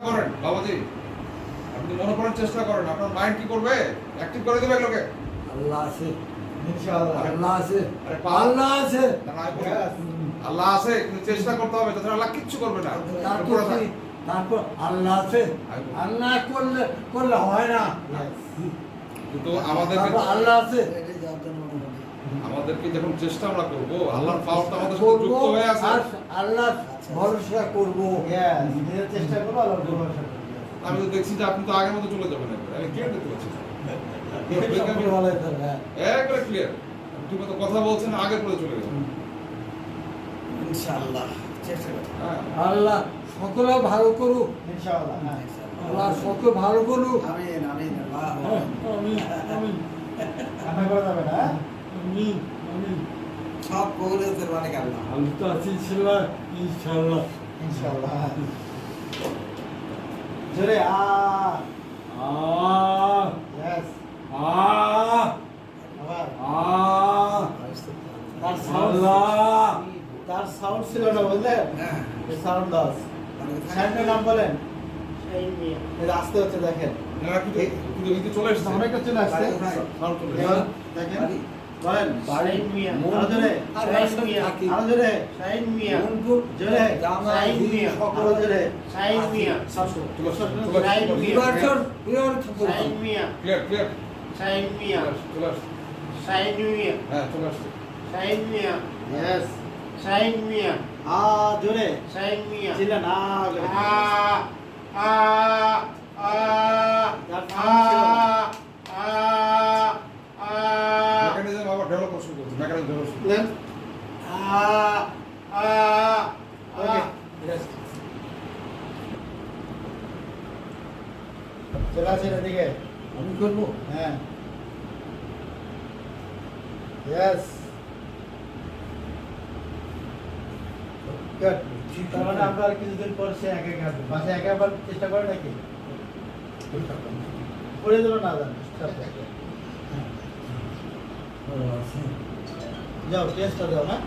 করেন বাবাজি, আপনি মনে করার চেষ্টা করেন, আপনার মাইন্ড কি করবে? অ্যাক্টিভ করে দেবে এগুলোকে। আল্লাহ আছে, ইনশাআল্লাহ আল্লাহ আছে, আরে আল্লাহ আছে, আল্লাহ আছে, কিন্তু চেষ্টা করতে হবে, তাছাড়া আল্লাহ কিচ্ছু করবে না। তারপর আল্লাহ আছে, আল্লাহ করলে করলে হয় না, কিন্তু আমাদেরকে আল্লাহ আছে, আমাদেরকে যখন চেষ্টা আমরা করব, আল্লাহর পাওয়ারটা আমাদের সাথে যুক্ত হয়ে আছে। আল্লাহ ভরসা করব, চেষ্টা করবো আল্লাহর ভরসা করবো। আমি তো দেখছি যে আপনি তো আগের মতো চলে যাবেন একবার। আমি ক্লিয়ার দেখতে পাচ্ছি, একবারে ক্লিয়ার। তুমি তো কথা বলছেন, আগের পরে চলে গেছেন। ইনশাআল্লাহ চেষ্টা করব। আল্লাহ সকলে ভালো করুক, ইনশাআল্লাহ আল্লাহ সকলে ভালো করুক। আমিন আমিন আল্লাহ আমিন আমিন কান্না করা যাবে না। আমিন আমিন। সব কবুলের মালিক আল্লাহ। আমি তো আছি ছিলাম, ইনশাআল্লাহ ইনশাআল্লাহ জোরে ইয়েস আবার তার সাউন্ড ছিল না, বুঝলেন? এই সাউন্ড দাস সাইনের নাম বলেন। এই আসতে হচ্ছে, দেখেন না, কিন্তু চলে এসেছে। অনেকটা চলে আসছে। সাউন্ড চলে এসেছে। দেখেন বলেন শাহিন মিয়া, আরো জোরে আরো জোরে শাহিন মিয়া, জোরে শাহিন মিয়া, আরো জোরে শাহিন মিয়া, চলে আসছে, চলে আসছে। শাহিন মিয়া, শাহিন মিয়া, ক্লিয়ার ক্লিয়ার শাহিন মিয়া, চলে আসছে। শাহিন মিয়া, হ্যাঁ চলে আসছে। শাহিন মিয়া, ইয়েস শাহিন মিয়া, জোরে শাহিন মিয়া, চিল্লান তার মেকানিজম আবার ডেভেলপ শুরু করছে, মেকানিজম ডেভেলপ শুরু করছে। দেন ওকে চলে আসেন এদিকে। আমি করবো। হ্যাঁ ইয়েস গুড। তার মানে আমরা আর কিছুদিন পর সে একা একা আসবে। বাসায় একা আবার চেষ্টা করে নাকি? করে দিল না জান। আল্লাহ আছে। যাও টেস্টটা দাও, হ্যাঁ